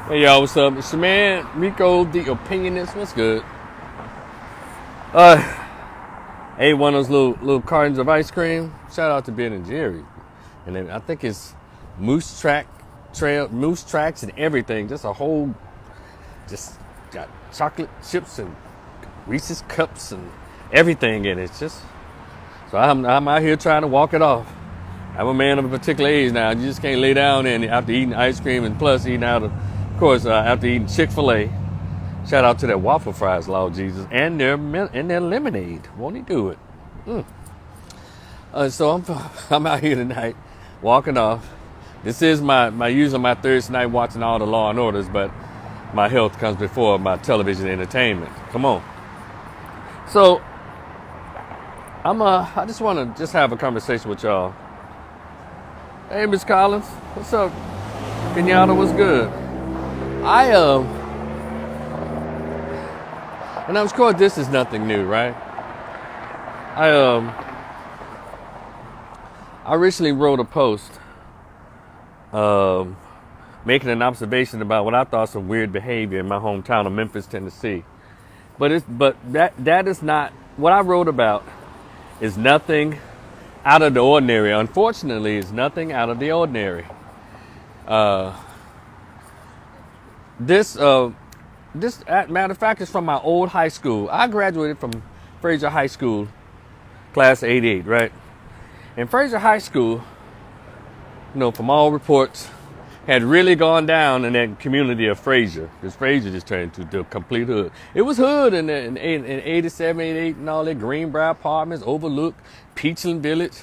Hey y'all, what's up? It's your man Rico, the opinionist. What's good? Ate one of those little cartons of ice cream. Shout out to Ben and Jerry, and then I think it's moose tracks and everything. Just a whole, just got chocolate chips and Reese's cups and everything in it. It's just so I'm out here trying to walk it off. I'm a man of a particular age now. You just can't lay down and after eating ice cream and plus eating out of course, after eating Chick-fil-A. Shout out to that waffle fries, Lord Jesus, and their lemonade. Won't he do it? So I'm out here tonight, walking off. This is my usually my Thursday night watching all the Law and Orders, but my health comes before my television entertainment. Come on. So I just want to have a conversation with y'all. Hey, Miss Collins, what's up? Kenyatta, what's good? And of course, this is nothing new, right? I recently wrote a post, making an observation about what I thought some weird behavior in my hometown of Memphis, Tennessee. But that is not what I wrote about. Is nothing out of the ordinary. Unfortunately, it's nothing out of the ordinary. This matter of fact, is from my old high school. I graduated from Fraser High School, class 88, right? And Fraser High School, from all reports, had really gone down in that community of Fraser. Because Fraser just turned into the complete hood. It was hood in 87, 88, and all that. Greenbrier Apartments, Overlook, Peachland Village,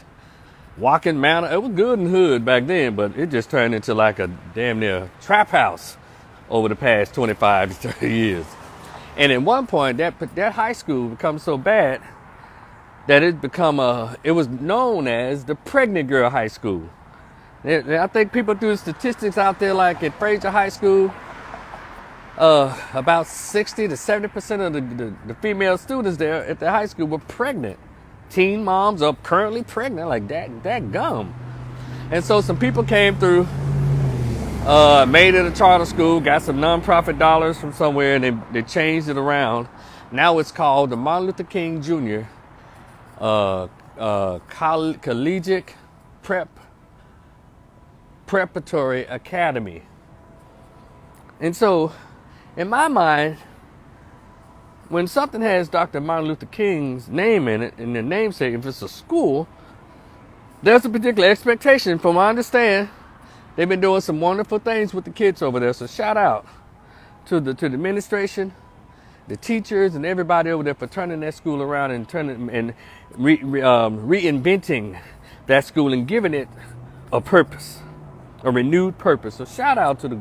Walking Manor. It was good and hood back then, but it just turned into like a damn near trap house over the past 25 to 30 years. And at one point, that high school became so bad that it was known as the pregnant girl high school. I think people do statistics out there like at Fraser High School, about 60 to 70% of the female students there at the high school were pregnant. Teen moms are currently pregnant, like that gum. And so some people came through, made it a charter school, got some nonprofit dollars from somewhere, and they changed it around. Now it's called the Martin Luther King Jr. Collegiate Preparatory Academy. And so, in my mind, when something has Dr. Martin Luther King's name in it, and the namesake, if it's a school, there's a particular expectation. From what I understand, they've been doing some wonderful things with the kids over there. So shout out to the administration, the teachers, and everybody over there for turning that school around and reinventing that school and giving it a purpose, a renewed purpose. So shout out to the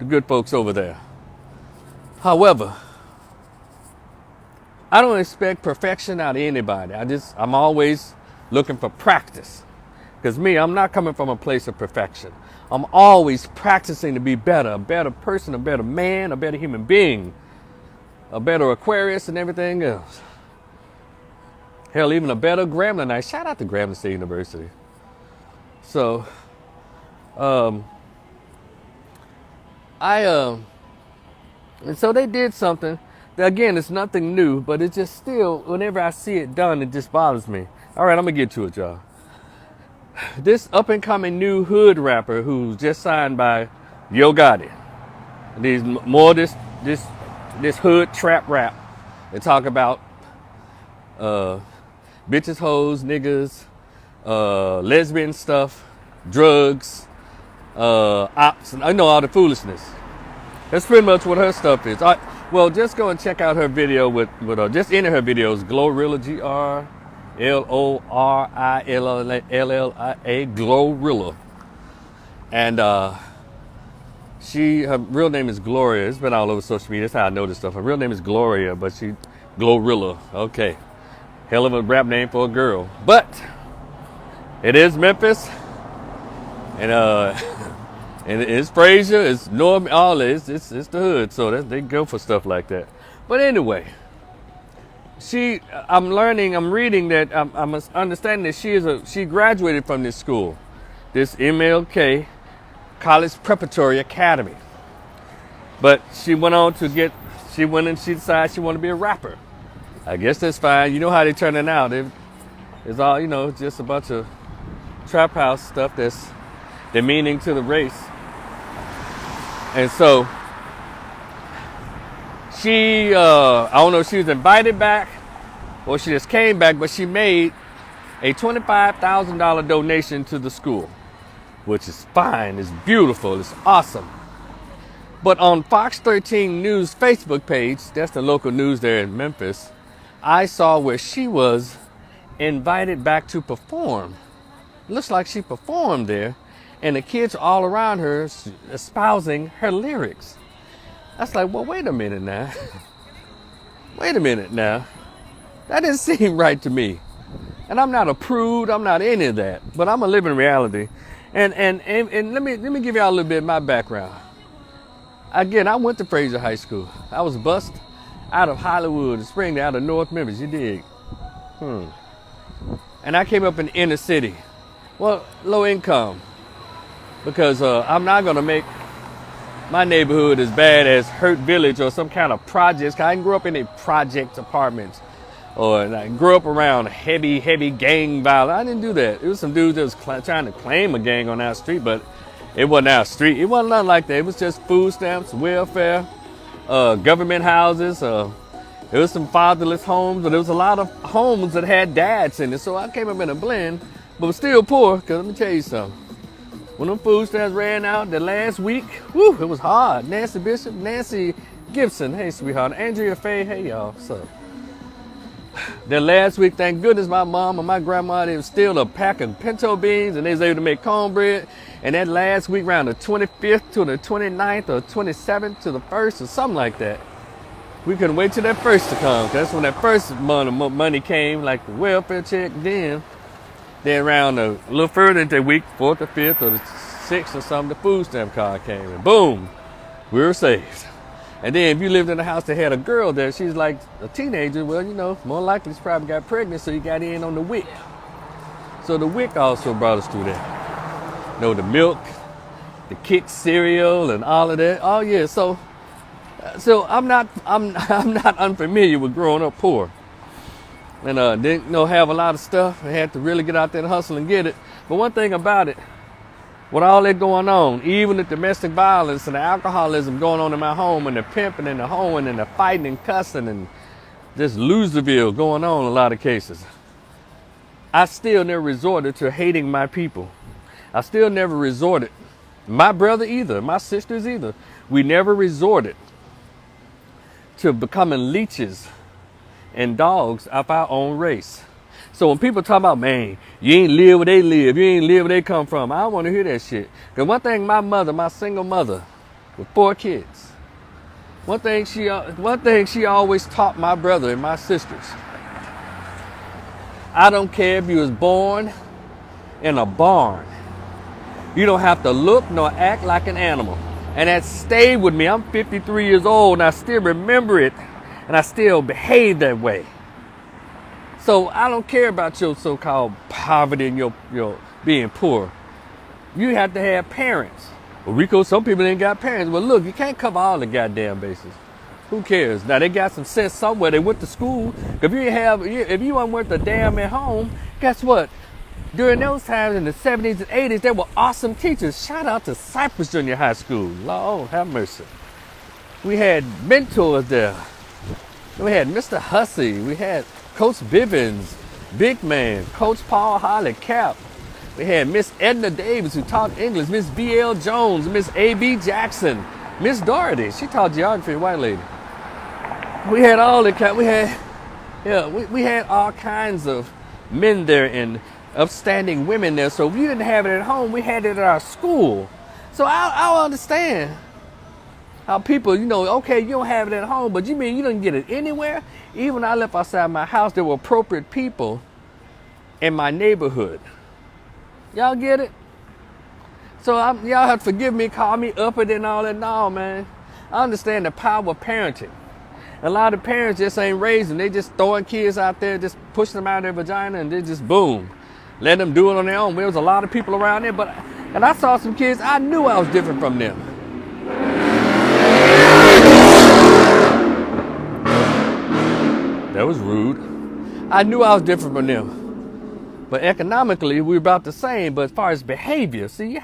good folks over there. However, I don't expect perfection out of anybody. I'm always looking for practice. Because I'm not coming from a place of perfection. I'm always practicing to be better, a better person, a better man, a better human being, a better Aquarius and everything else. Hell, even a better Grambling. Shout out to Grambling State University. So, and so they did something that, again, it's nothing new, but it just still, whenever I see it done, it just bothers me. All right, I'm going to get to it, y'all. This up-and-coming new hood rapper who's just signed by Yo Gotti. This hood trap rap. They talk about bitches, hoes, niggas, lesbian stuff, drugs, ops, and I know all the foolishness. That's pretty much what her stuff is. Well, just go and check out her video with just enter her videos, Glorilla, Glorilla, Glorilla. And her real name is Gloria. It's been all over social media. That's how I know this stuff. Her real name is Gloria, but she Glorilla. Okay. Hell of a rap name for a girl. But it is Memphis. And and it's Fraser, it's North, all this. It's the hood. So they go for stuff like that. But anyway, I'm reading that, I'm understanding that she graduated from this school, this MLK College Preparatory Academy. But she went on to get, she went and she decided she wanted to be a rapper. I guess that's fine. You know how they turn it out. It's all, just a bunch of trap house stuff that's demeaning to the race. And so she, I don't know if she was invited back or she just came back, but she made a $25,000 donation to the school, which is fine, it's beautiful, it's awesome. But on Fox 13 News Facebook page, that's the local news there in Memphis, I saw where she was invited back to perform. Looks like she performed there, and the kids all around her espousing her lyrics. That's like, well, wait a minute now. Wait a minute now. That didn't seem right to me. And I'm not a prude, I'm not any of that, but I'm a living reality. And let me give y'all a little bit of my background. Again, I went to Fraser High School. I was bused out of Hollywood, Springdale, out of North Memphis, you dig? And I came up in the inner city. Well, low income, because I'm not gonna make my neighborhood as bad as Hurt Village or some kind of projects. I didn't grow up in a project apartments, or I grew up around heavy gang violence. I didn't do that. It was some dudes that was trying to claim a gang on our street, but it wasn't our street. It wasn't nothing like that. It was just food stamps, welfare, government houses. It was some fatherless homes, but there was a lot of homes that had dads in it. So I came up in a blend, but was still poor, because let me tell you something. When them food stamps ran out the last week, whew, it was hard. Nancy Bishop, Nancy Gibson, hey sweetheart. Andrea Faye, hey y'all, what's up? Then last week, thank goodness my mom and my grandma, they was still a pack of pinto beans, and they was able to make cornbread. And that last week, around the 25th to the 29th or 27th to the 1st or something like that, we couldn't wait till that first to come, because that's when that first money came, like the welfare check. Then around a little further into the week, 4th or 5th or the 6th or something, the food stamp card came, and boom, we were saved. And then if you lived in a house that had a girl there, she's like a teenager, well, more likely she probably got pregnant, so you got in on the WIC. So the WIC also brought us through that. The milk, the Kix cereal, and all of that. Oh yeah, so I'm not unfamiliar with growing up poor. And didn't have a lot of stuff. I had to really get out there and hustle and get it. But one thing about it, with all that going on, even the domestic violence and the alcoholism going on in my home, and the pimping and the hoeing and the fighting and cussing and this Loserville going on in a lot of cases, I still never resorted to hating my people. I still never resorted, my brother either, my sisters either, we never resorted to becoming leeches and dogs of our own race. So when people talk about, man, you ain't live where they live, you ain't live where they come from, I don't want to hear that shit. Because one thing my mother, my single mother with 4 kids, one thing she always taught my brother and my sisters: I don't care if you was born in a barn, you don't have to look nor act like an animal. And that stayed with me. I'm 53 years old and I still remember it, and I still behave that way. So I don't care about your so-called poverty and your being poor. You have to have parents. Well, Rico, some people ain't got parents. Well, look, you can't cover all the goddamn bases. Who cares? Now, they got some sense somewhere. They went to school. If you weren't worth a damn at home, guess what? During those times in the 70s and 80s, there were awesome teachers. Shout out to Cypress Junior High School. Lord have mercy. We had mentors there. We had Mr. Hussey. We had Coach Bivens, Big Man, Coach Paul Holly, Cap. We had Miss Edna Davis, who taught English, Miss B.L. Jones, Miss A.B. Jackson, Miss Doherty. She taught geography, white lady. We had all the we had all kinds of men there and upstanding women there. So if you didn't have it at home, we had it at our school. So I understand how people, okay, you don't have it at home, but you mean you don't get it anywhere? Even when I left outside my house, there were appropriate people in my neighborhood. Y'all get it? So y'all have to forgive me, call me uppity and all that. No, man. I understand the power of parenting. A lot of parents just ain't raising. They just throwing kids out there, just pushing them out of their vagina, and they just boom, let them do it on their own. There was a lot of people around there, and I saw some kids, I knew I was different from them. was rude. I knew I was different from them. But economically, we were about the same. But as far as behavior, see,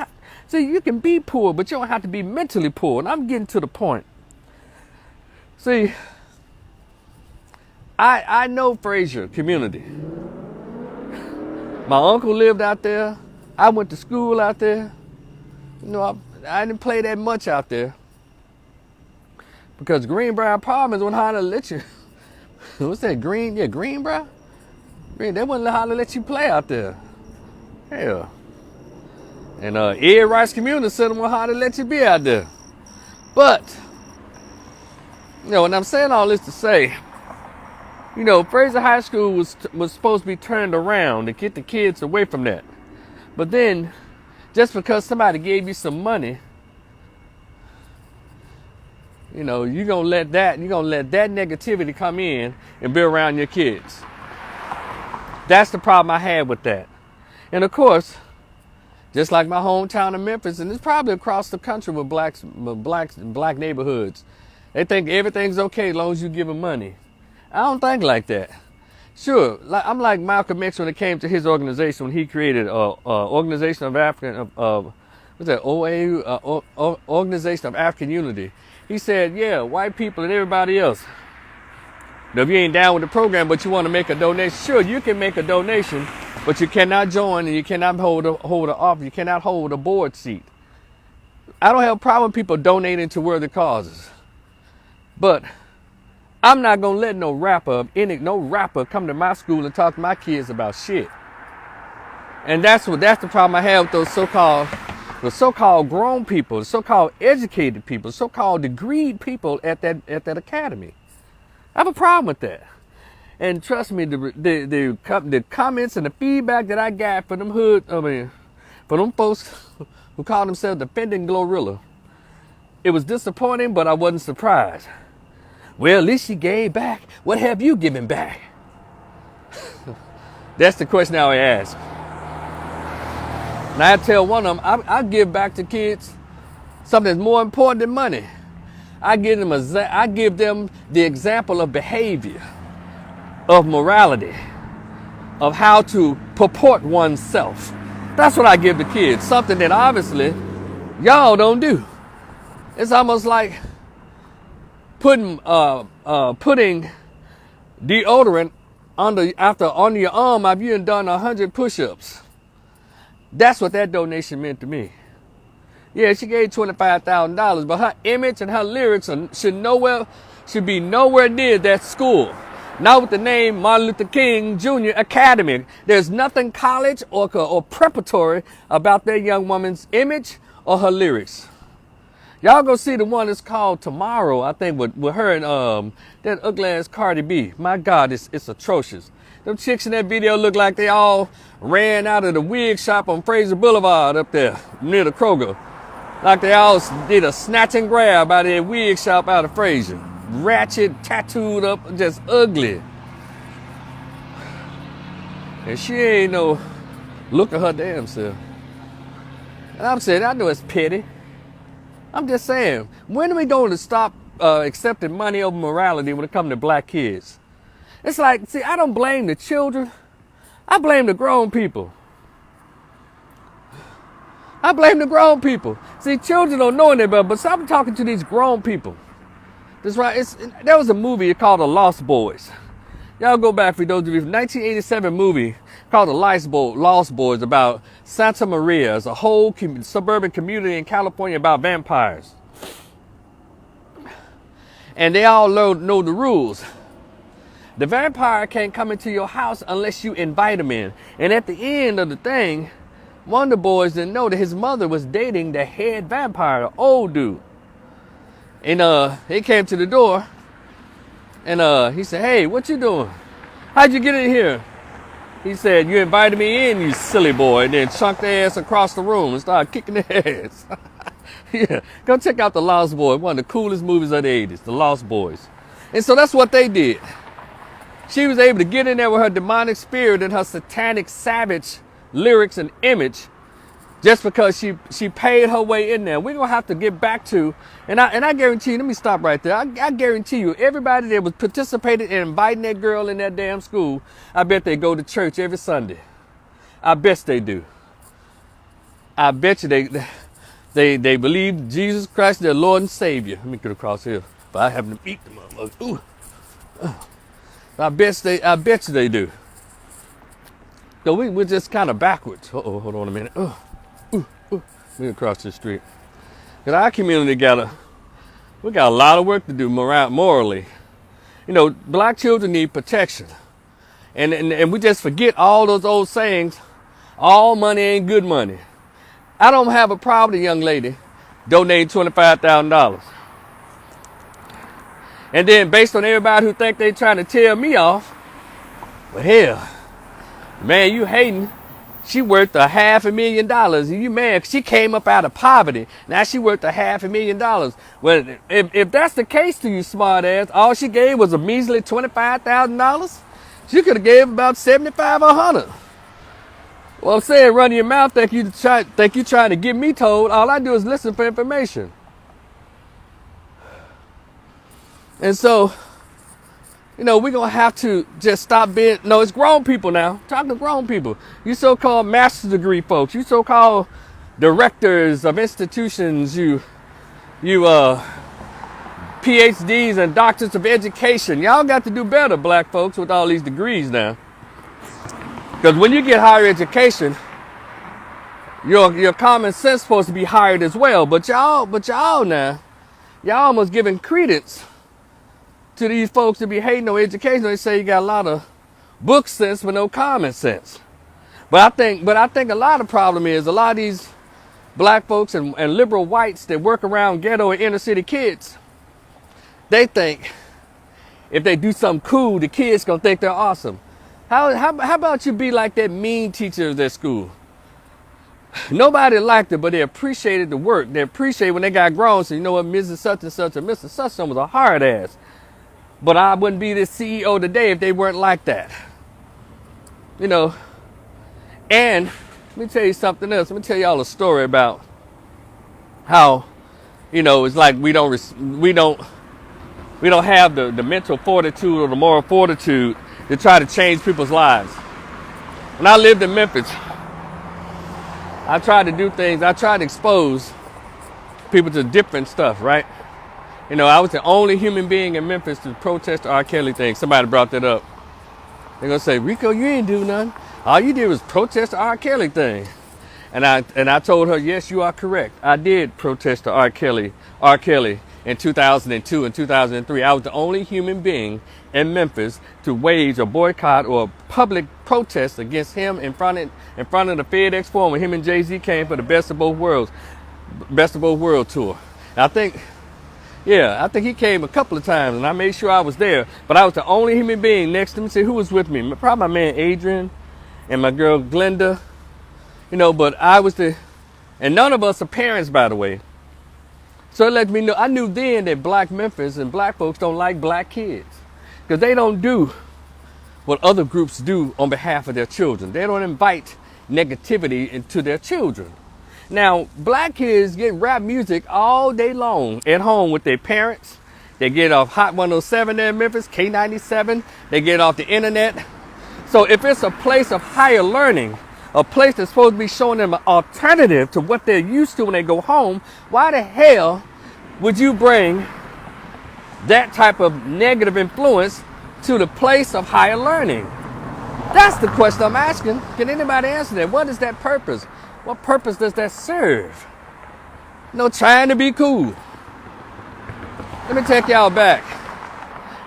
you can be poor, but you don't have to be mentally poor. And I'm getting to the point. See, I know Fraser community. My uncle lived out there. I went to school out there. You know, I didn't play that much out there. Because Greenbrier Apartments wouldn't hardly let you. What's that, Green? Yeah, Greenbrier? They wouldn't hardly let you play out there. Hell. And Ed Rice Community Center wouldn't hardly let you be out there. But, you know, and I'm saying all this to say, you know, Fraser High School was supposed to be turned around to get the kids away from that. But then, just because somebody gave you some money, you know, you're gonna let that negativity come in and be around your kids. That's the problem I had with that. And of course, just like my hometown of Memphis, and it's probably across the country with black neighborhoods, they think everything's okay as long as you give them money. I don't think like that. Sure, I'm like Malcolm X when it came to his organization, when he created Organization of African what's that, OAU, Organization of African Unity. He said, yeah, white people and everybody else. Now, if you ain't down with the program, but you want to make a donation, sure, you can make a donation, but you cannot join and you cannot hold an office. You cannot hold a board seat. I don't have a problem with people donating to worthy causes, but I'm not gonna let no rapper come to my school and talk to my kids about shit. And that's the problem I have with those so-called grown people, the so-called educated people, so-called degreed people at that academy. I have a problem with that. And trust me, the comments and the feedback that I got from them folks who call themselves defending Glorilla, it was disappointing, but I wasn't surprised. Well, at least she gave back. What have you given back? That's the question I always ask. And I tell one of them, I give back to kids something that's more important than money. I give them the example of behavior, of morality, of how to purport oneself. That's what I give the kids, something that obviously y'all don't do. It's almost like putting deodorant under your arm after you done 100 push-ups. That's what that donation meant to me. Yeah, she gave $25,000, but her image and her lyrics should be nowhere near that school. Not with the name Martin Luther King Jr. Academy. There's nothing college or preparatory about that young woman's image or her lyrics. Y'all go see the one that's called Tomorrow, I think, with her and that ugly ass Cardi B. My God, it's atrocious. Them chicks in that video look like they all ran out of the wig shop on Fraser Boulevard up there near the Kroger. Like they all did a snatch and grab out of that wig shop out of Fraser. Ratchet, tattooed up, just ugly. And she ain't no look at her damn self. And I'm saying, I know it's petty. I'm just saying, when are we going to stop accepting money over morality when it comes to black kids? It's like, see, I don't blame the children. I blame the grown people. I blame the grown people. See, children don't know any better, but stop talking to these grown people. That's right. There was a movie called The Lost Boys. Y'all go back for those of you. 1987 movie called The Lost Boys about Santa Maria. It's a whole suburban community in California about vampires. And they all know the rules. The vampire can't come into your house unless you invite him in. And at the end of the thing, one of the boys didn't know that his mother was dating the head vampire, the old dude. And he came to the door and he said, "Hey, what you doing? How'd you get in here?" He said, "You invited me in, you silly boy," and then chunked their ass across the room and started kicking their ass. Yeah, go check out The Lost Boys, one of the coolest movies of the 80s, The Lost Boys. And so that's what they did. She was able to get in there with her demonic spirit and her satanic, savage lyrics and image, just because she paid her way in there. We're going to have to get back to, and I guarantee you, let me stop right there. I guarantee you, everybody that was participated in inviting that girl in that damn school, I bet they go to church every Sunday. I bet they do. I bet you they believe Jesus Christ their Lord and Savior. Let me get across here. But I haven't beat them up. Ooh. I bet you they do. So we're just kind of backwards. Uh-oh, hold on a minute. We across the street. Because our community we got a lot of work to do morally. You know, black children need protection. And we just forget all those old sayings. All money ain't good money. I don't have a problem with a young lady donating $25,000. And then based on everybody who think they trying to tear me off, well, hell, man, you hating. She worth $500,000. And you mad, she came up out of poverty. Now she worth $500,000. Well, if that's the case to you, smart ass, all she gave was a measly $25,000. She could have gave about 75 or 100. Well, I'm saying, running your mouth, think you trying to get me told. All I do is listen for information. And so, you know, we're going to have to just stop being, no, it's grown people now. Talking to grown people. You so-called master's degree folks. You so-called directors of institutions. You PhDs and doctors of education. Y'all got to do better, black folks, with all these degrees now. Because when you get higher education, your common sense is supposed to be hired as well. But y'all now, y'all almost giving credence to these folks that be hating on education. They say you got a lot of book sense but no common sense. But I think a lot of problem is a lot of these black folks and liberal whites that work around ghetto and inner city kids, they think if they do something cool, the kids gonna think they're awesome. How about you be like that mean teacher of their school? Nobody liked it, but they appreciated the work. They appreciated when they got grown. So you know what, Mrs. Such and Such and Mr. Such was a hard ass. But I wouldn't be the CEO today if they weren't like that. You know. And let me tell you something else. Let me tell y'all a story about how, you know, it's like we don't have the mental fortitude or the moral fortitude to try to change people's lives. When I lived in Memphis, I tried to do things. I tried to expose people to different stuff, right? You know, I was the only human being in Memphis to protest the R. Kelly thing. Somebody brought that up. They're going to say, Rico, you ain't do nothing. All you did was protest the R. Kelly thing. And I told her, yes, you are correct. I did protest the R. Kelly in 2002 and 2003. I was the only human being in Memphis to wage a boycott or a public protest against him in front of the FedEx Forum when him and Jay-Z came for the Best of Both World tour. And I think he came a couple of times, and I made sure I was there. But I was the only human being next to him. See, who was with me? Probably my man Adrian and my girl Glenda. You know, but and none of us are parents, by the way. So it let me know, I knew then that black Memphis and black folks don't like black kids. Because they don't do what other groups do on behalf of their children. They don't invite negativity into their children. Now, black kids get rap music all day long at home with their parents. They get off Hot 107 there in Memphis, K97. They get off the internet. So if it's a place of higher learning, a place that's supposed to be showing them an alternative to what they're used to when they go home, why the hell would you bring that type of negative influence to the place of higher learning? That's the question I'm asking. Can anybody answer that? What is that purpose? What purpose does that serve? No, trying to be cool. Let me take y'all back.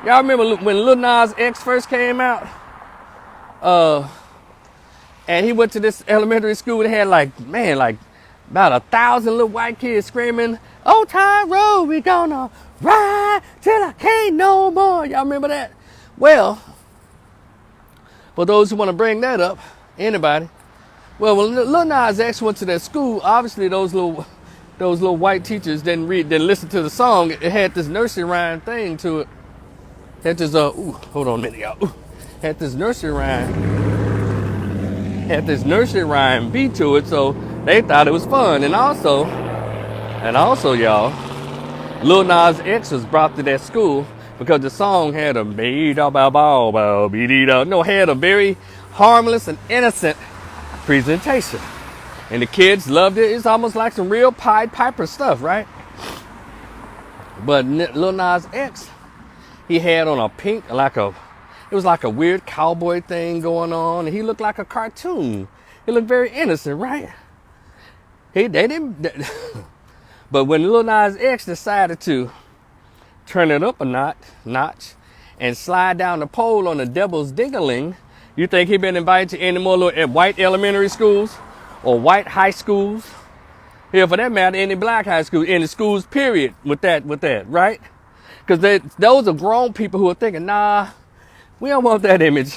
Y'all remember when Lil Nas X first came out? And he went to this elementary school that had like about 1,000 little white kids screaming, "Old Time Road, we gonna ride till I can't no more." Y'all remember that? Well, for those who want to bring that up, anybody? Well, when Lil Nas X went to that school, obviously those little white teachers didn't listen to the song. It had this nursery rhyme thing to it. Had this hold on a minute, y'all. Had this nursery rhyme beat to it. So They thought it was fun. And also, y'all, Lil Nas X was brought to that school because the song had a had a very harmless and innocent presentation. And the kids loved it. It's almost like some real Pied Piper stuff, right? But Lil Nas X, he had on a pink, it was like a weird cowboy thing going on. And he looked like a cartoon. He looked very innocent, right? But when Lil Nas X decided to turn it up a notch and slide down the pole on the devil's ding-a-ling, you think he been invited to any more little white elementary schools or white high schools? Here, for that matter, any black high schools, any schools, period, with that, right? Because those are grown people who are thinking, nah, we don't want that image.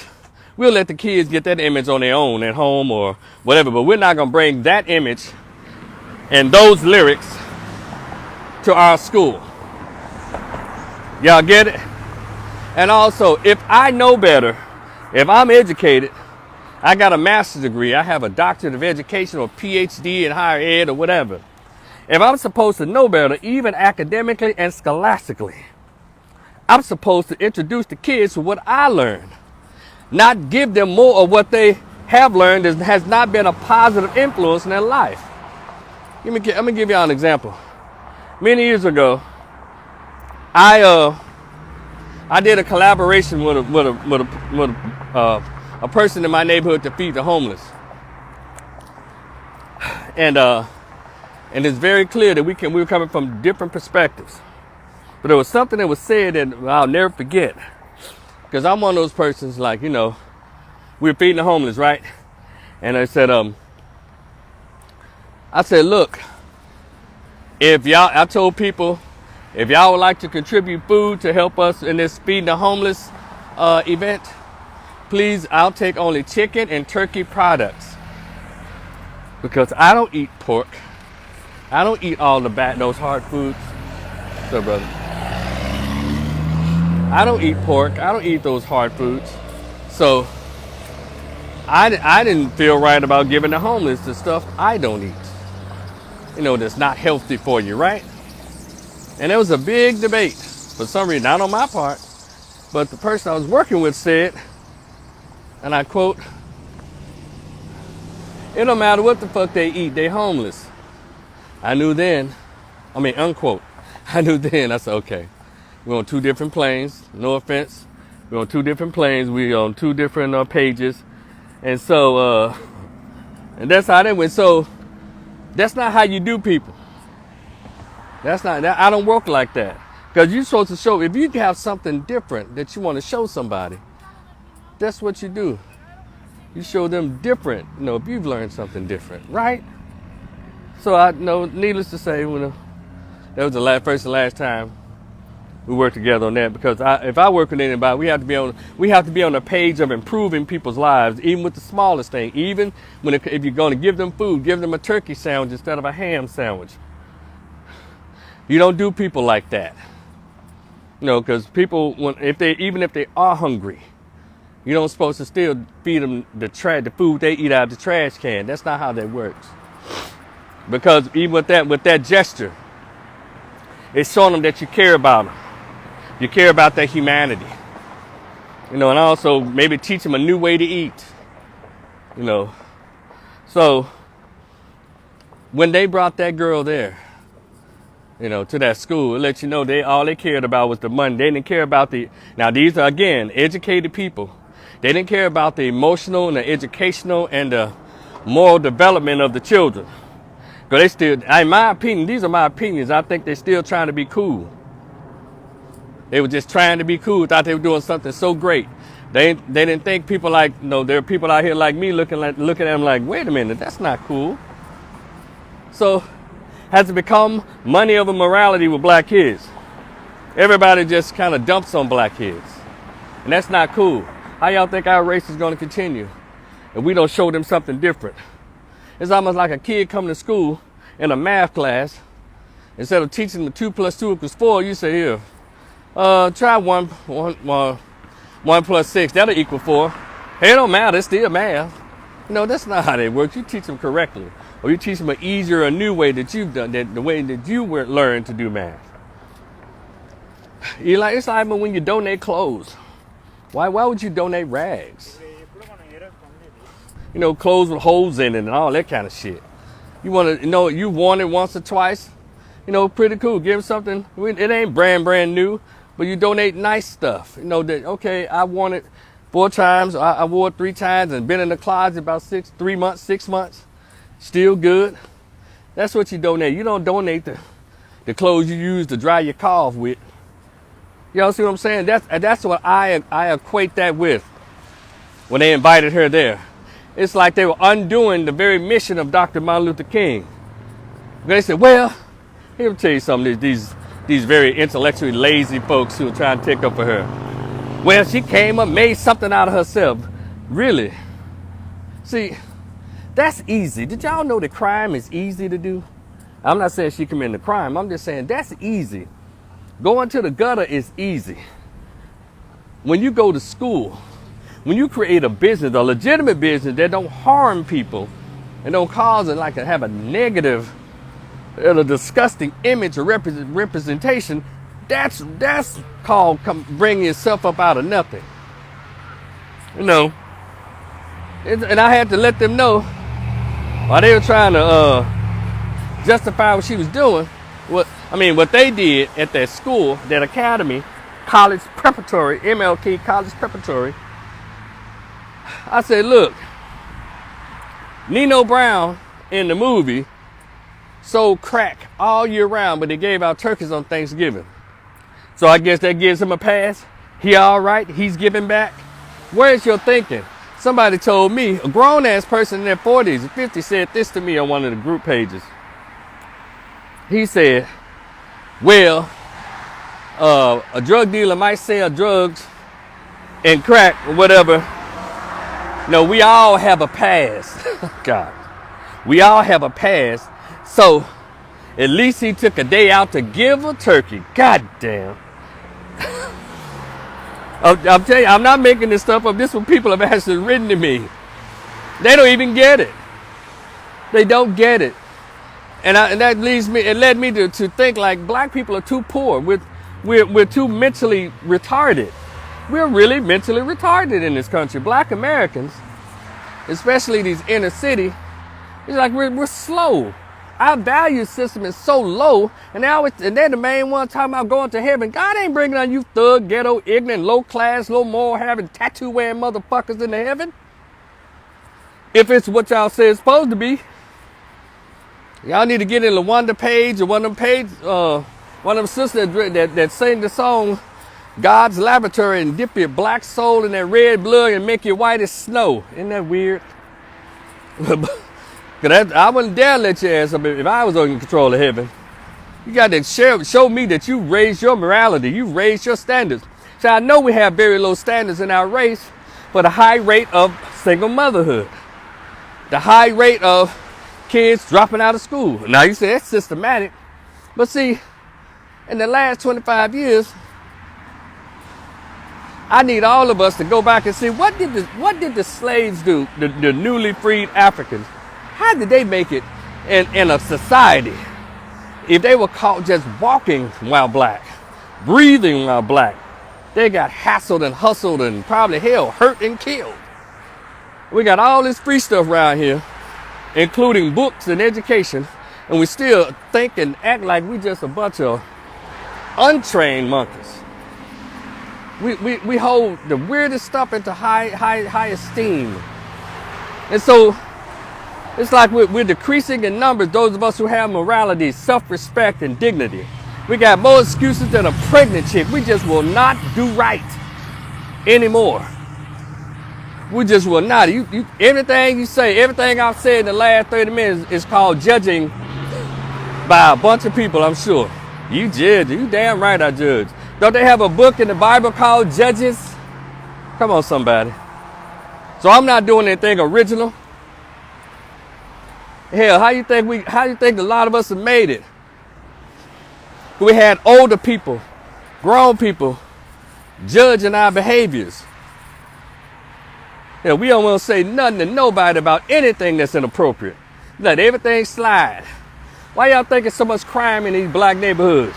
We'll let the kids get that image on their own at home or whatever, but we're not going to bring that image and those lyrics to our school. Y'all get it? And also, if I know better, if I'm educated, I got a master's degree, I have a doctorate of education or PhD in higher ed or whatever. If I'm supposed to know better, even academically and scholastically, I'm supposed to introduce the kids to what I learned, not give them more of what they have learned that has not been a positive influence in their life. Let me give y'all an example. Many years ago, I did a collaboration with a person in my neighborhood to feed the homeless, and it's very clear that we were coming from different perspectives. But there was something that was said that I'll never forget, because I'm one of those persons, like, we were feeding the homeless, right? And I said, look, I told people, if y'all would like to contribute food to help us in this feeding the homeless event, please, I'll take only chicken and turkey products, because I don't eat pork. I don't eat all those hard foods. So, brother, I don't eat pork. I don't eat those hard foods. So I didn't feel right about giving the homeless the stuff I don't eat. That's not healthy for you, right? And there was a big debate, for some reason, not on my part, but the person I was working with said, and I quote, "It don't matter what the fuck they eat, they homeless." Unquote. I knew then, I said, okay, we're on two different planes, no offense. We're on two different planes, we're on two different pages. And so, and that's how that went. So, that's not how you do people. I don't work like that. Because you're supposed to show, if you have something different that you want to show somebody, that's what you do. You show them different, if you've learned something different, right? So needless to say, that was the first and last time we worked together on that. Because if I work with anybody, we have to be on the page of improving people's lives, even with the smallest thing. Even if you're going to give them food, give them a turkey sandwich instead of a ham sandwich. You don't do people like that. Because people, even if they are hungry, you don't supposed to still feed them the food they eat out of the trash can. That's not how that works. Because even with that gesture, it's showing them that you care about them. You care about their humanity. And also maybe teach them a new way to eat. So when they brought that girl there, to that school, it let you know all they cared about was the money. They didn't care about now these are, again, educated people. They didn't care about the emotional and the educational and the moral development of the children. Because they still, in my opinion, these are my opinions, I think they're still trying to be cool. They were just trying to be cool, thought they were doing something so great. They didn't think people there are people out here like me looking at them like, wait a minute, that's not cool. So, has it become money over morality with black kids? Everybody just kind of dumps on black kids. And that's not cool. How y'all think our race is going to continue if we don't show them something different? It's almost like a kid coming to school in a math class. Instead of teaching them 2 + 2 = 4, you say, here, try 1 + 6. That'll equal 4. Hey, it don't matter. It's still math. That's not how they work. You teach them correctly. or you teach them an easier, a new way that you've done, the way that you were learned to do math. It's like when you donate clothes. Why would you donate rags? Clothes with holes in it and all that kind of shit. You want to, you worn it once or twice. Pretty cool. Give them something. It ain't brand new, but you donate nice stuff. That, okay, I worn it 4 times. I wore it 3 times and been in the closet about 6 months. Still good. That's what you donate. You don't donate the clothes you use to dry your car off with. Y'all see what I'm saying? That's what I equate that with when they invited her there. It's like they were undoing the very mission of Dr. Martin Luther King. They said, well, let me tell you something, these very intellectually lazy folks who are trying to take up for her. Well, she came up, made something out of herself. Really? See, that's easy. Did y'all know that crime is easy to do? I'm not saying she committed a crime. I'm just saying that's easy. Going to the gutter is easy. When you go to school, when you create a business, a legitimate business that don't harm people and don't cause it like to have a negative, a disgusting image or representation, that's called bringing yourself up out of nothing. And I had to let them know while they were trying to justify what she was doing. What they did at that school, that academy, college preparatory, MLK college preparatory. I said, look, Nino Brown in the movie sold crack all year round, but they gave out turkeys on Thanksgiving. So I guess that gives him a pass. He all right? He's giving back? Where's your thinking? Somebody told me, a grown-ass person in their 40s and 50s said this to me on one of the group pages. He said, well, a drug dealer might sell drugs and crack or whatever. No, we all have a past. God. We all have a past. So at least he took a day out to give a turkey. God damn. I'm telling you, I'm not making this stuff up. This is what people have actually written to me. They don't even get it. They don't get it. And that led me to think like black people are too poor. We're too mentally retarded. We're really mentally retarded in this country. Black Americans, especially these inner city, it's like we're slow. Our value system is so low, and they're the main one talking about going to heaven. God ain't bringing on you thug, ghetto, ignorant, low class, low moral, having tattoo wearing motherfuckers into heaven. If it's what y'all say it's supposed to be. Y'all need to get in the Wonder page or one of them sisters that sing the song God's Laboratory and dip your black soul in that red blood and make you white as snow. Isn't that weird? I wouldn't dare let your ass up if I was in control of heaven. You got to show me that you raised your morality. You raised your standards. So I know we have very low standards in our race for the high rate of single motherhood. The high rate of kids dropping out of school. Now you say that's systematic. But see, in the last 25 years, I need all of us to go back and see what did the slaves do, the newly freed Africans? How did they make it in a society if they were caught just walking while black, breathing while black? They got hassled and hustled and probably hurt and killed. We got all this free stuff around here, including books and education, and we still think and act like we just a bunch of untrained monkeys. We hold the weirdest stuff into high esteem. And so it's like we're decreasing in numbers, those of us who have morality, self-respect, and dignity. We got more excuses than a pregnant chick. We just will not do right anymore. We just will not. Everything you say, everything I've said in the last 30 minutes is called judging by a bunch of people, I'm sure. You judge. You damn right I judge. Don't they have a book in the Bible called Judges? Come on, somebody. So I'm not doing anything original. Hell, how you think a lot of us have made it? We had older people, grown people, judging our behaviors. Yeah, we don't want to say nothing to nobody about anything that's inappropriate. Let everything slide. Why y'all think there's so much crime in these black neighborhoods?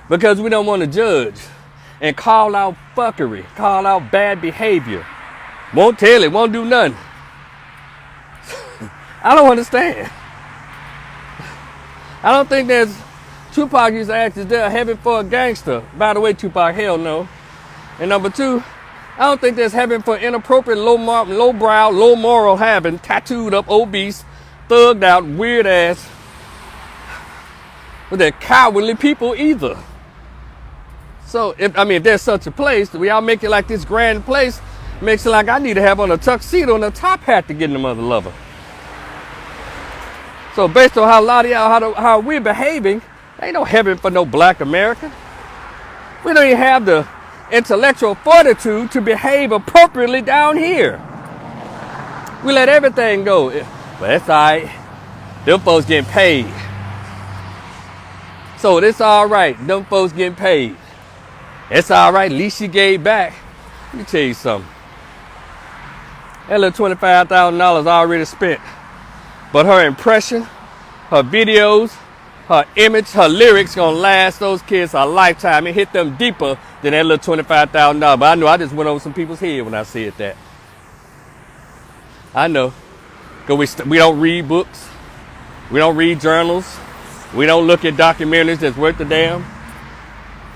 Because we don't want to judge and call out fuckery, call out bad behavior. Won't tell it, won't do nothing. I don't understand. I don't think there's, Tupac used to ask, is there a heaven for a gangster? By the way, Tupac, hell no. And number two, I don't think there's heaven for inappropriate, low-brow, low-moral having, tattooed up, obese, thugged out, weird ass, with that cowardly people either. So, if there's such a place, we all make it like this grand place, makes it like I need to have on a tuxedo and a top hat to get in the mother lover. So based on how a lot of y'all, how we're behaving, ain't no heaven for no black American. We don't even have the intellectual fortitude to behave appropriately down here. We let everything go. Well, that's all right. Them folks getting paid. So it's all right. Them folks getting paid. It's all right. At least she gave back. Let me tell you something. That little $25,000 already spent. But her impression, her videos, her image, her lyrics gonna last those kids a lifetime. It hit them deeper than that little $25,000. But I know I just went over some people's head when I said that. I know. Because we don't read books. We don't read journals. We don't look at documentaries that's worth the damn.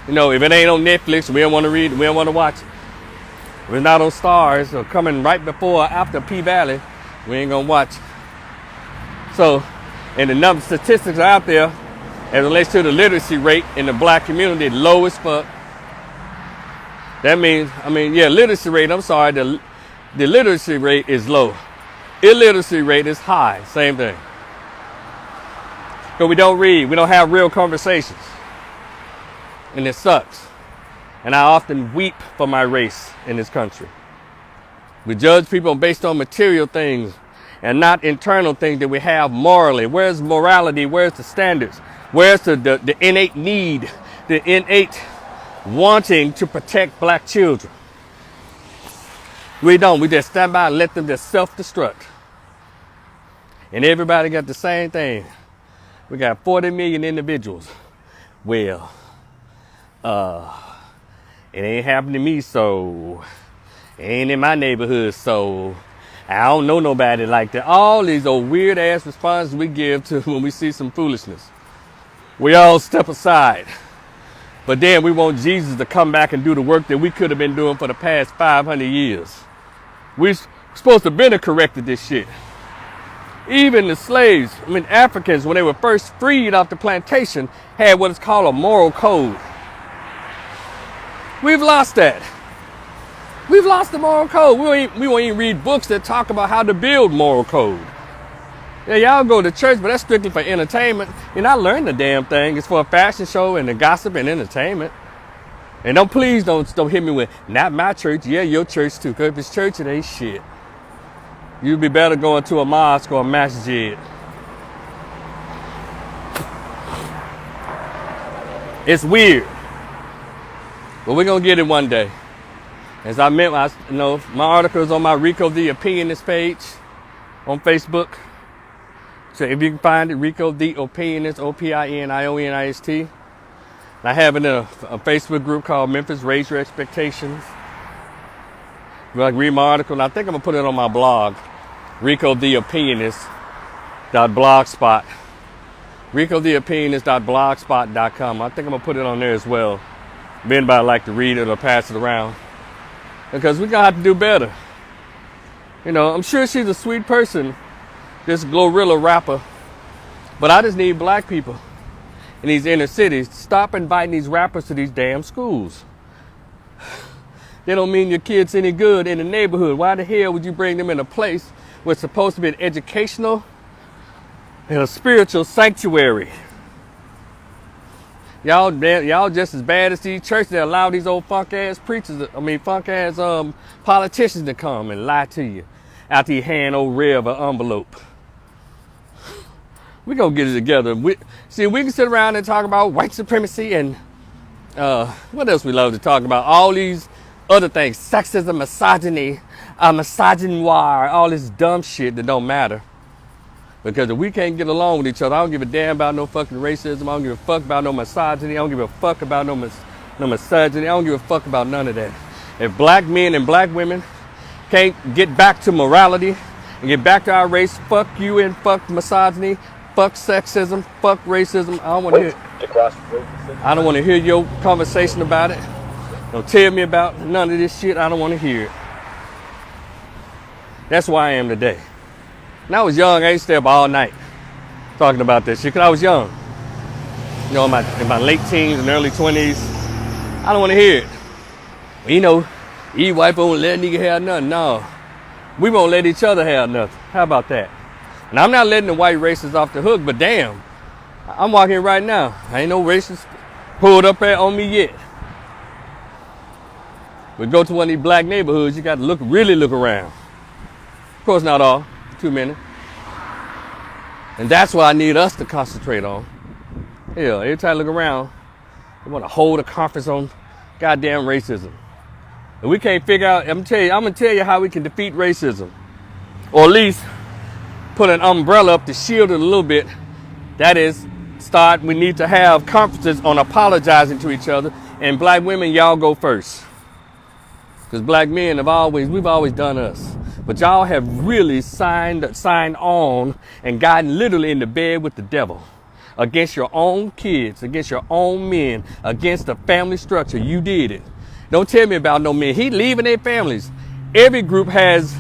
You know, if it ain't on Netflix, we don't want to read it. We don't want to watch it. If it's not on Stars or coming right before or after P-Valley, we ain't gonna watch it. So, and the number of statistics are out there as it relates to the literacy rate in the black community, low as fuck. That means, literacy rate, the literacy rate is low. Illiteracy rate is high, same thing. Because we don't read, we don't have real conversations. And it sucks. And I often weep for my race in this country. We judge people based on material things and not internal things that we have morally. Where's morality? Where's the standards? Where's the innate need, the innate wanting to protect black children? We don't. We just stand by and let them just self-destruct. And everybody got the same thing. We got 40 million individuals. Well, it ain't happened to me, so it ain't in my neighborhood, so I don't know nobody like that. All these old weird ass responses we give to when we see some foolishness. We all step aside. But then we want Jesus to come back and do the work that we could have been doing for the past 500 years. We're supposed to have been corrected this shit. Even the slaves, Africans, when they were first freed off the plantation, had what is called a moral code. We've lost that. We've lost the moral code. We won't even read books that talk about how to build moral code. Yeah, y'all go to church, but that's strictly for entertainment. You're not learning the damn thing. It's for a fashion show and the gossip and entertainment. And please don't hit me with, not my church. Yeah, your church too. Because if it's church, it ain't shit. You'd be better going to a mosque or a masjid. It's weird. But we're going to get it one day. As I meant, my article is on my Rico the Opinionist page on Facebook. So if you can find it, Rico the Opinionist, Opinionist. And I have it in a Facebook group called Memphis Raise Your Expectations. If you like read my article, and I think I'm going to put it on my blog, RicoTheOpinionist.blogspot. RicoTheOpinionist.blogspot.com. I think I'm going to put it on there as well. If anybody like to read it or pass it around. Because we're going to have to do better. I'm sure she's a sweet person, this Glorilla rapper. But I just need black people in these inner cities to stop inviting these rappers to these damn schools. They don't mean your kids any good in the neighborhood. Why the hell would you bring them in a place where it's supposed to be an educational and a spiritual sanctuary? Y'all just as bad as these churches that allow these old funk-ass preachers, funk-ass politicians to come and lie to you after you hand old Rev an envelope. We're going to get it together. We can sit around and talk about white supremacy and what else we love to talk about? All these other things, sexism, misogyny, misogynoir, all this dumb shit that don't matter. Because if we can't get along with each other, I don't give a damn about no fucking racism. I don't give a fuck about no misogyny. I don't give a fuck about no misogyny. I don't give a fuck about none of that. If black men and black women can't get back to morality and get back to our race, fuck you and fuck misogyny, fuck sexism, fuck racism. I don't want to hear it. I don't want to hear your conversation about it. Don't tell me about none of this shit. I don't want to hear it. That's where I am today. When I was young, I used to stay up all night talking about this shit because I was young. You know, in my late teens and early 20s. I don't want to hear it. You know, you white folks won't let a nigga have nothing. No. We won't let each other have nothing. How about that? And I'm not letting the white racists off the hook, but damn, I'm walking right now. Ain't no racist pulled up there on me yet. We go to one of these black neighborhoods, you got to really look around. Of course, not all. Too many. And that's what I need us to concentrate on. Hell, every time I look around, they want to hold a conference on goddamn racism. And we can't figure out, I'm gonna tell you how we can defeat racism. Or at least put an umbrella up to shield it a little bit. That is, we need to have conferences on apologizing to each other. And black women, y'all go first. Because black men we've always done us. But y'all have really signed on and gotten literally in the bed with the devil. Against your own kids, against your own men, against the family structure. You did it. Don't tell me about no men. He leaving their families. Every group has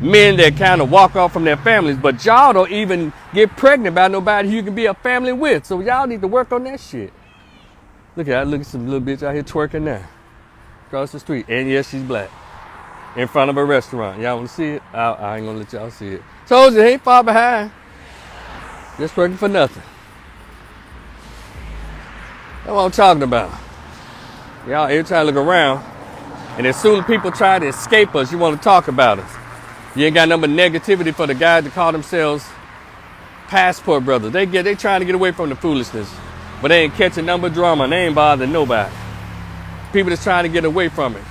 men that kind of walk off from their families, but y'all don't even get pregnant by nobody you can be a family with. So y'all need to work on that shit. Look at some little bitch out here twerking now. Across the street. And yes, she's black. In front of a restaurant. Y'all want to see it? I ain't going to let y'all see it. Told you, he ain't far behind. Just working for nothing. That's what I'm talking about. Y'all every time I look around, and as soon as people try to escape us, you want to talk about us. You ain't got no negativity for the guys that call themselves passport brothers. They trying to get away from the foolishness, but they ain't catching number drama and they ain't bothering nobody. People that's trying to get away from it.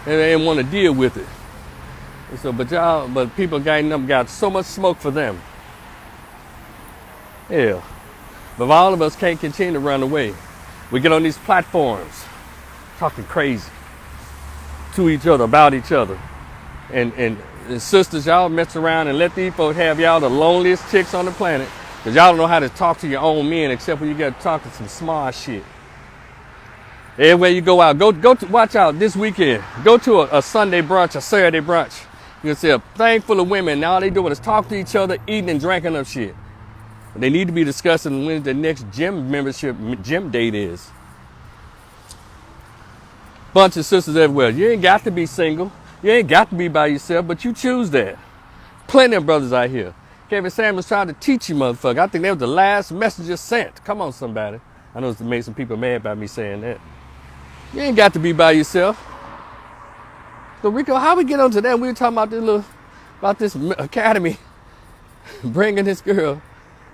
And they didn't want to deal with it. And so, but people got so much smoke for them. Yeah. But all of us can't continue to run away. We get on these platforms talking crazy to each other, about each other. And sisters, y'all mess around and let these folks have y'all the loneliest chicks on the planet. Because y'all don't know how to talk to your own men except when you got to talk to some smart shit. Everywhere you go out, watch out this weekend. Go to a Sunday brunch, a Saturday brunch. You'll see a thing full of women. And all they doing is talk to each other, eating and drinking up shit. They need to be discussing when the next gym date is. Bunch of sisters everywhere. You ain't got to be single. You ain't got to be by yourself, but you choose that. Plenty of brothers out here. Kevin Samuels trying to teach you, motherfucker. I think that was the last messenger sent. Come on, somebody. I know it's made some people mad by me saying that. You ain't got to be by yourself. So Rico, how we get onto that? We were talking about this academy bringing this girl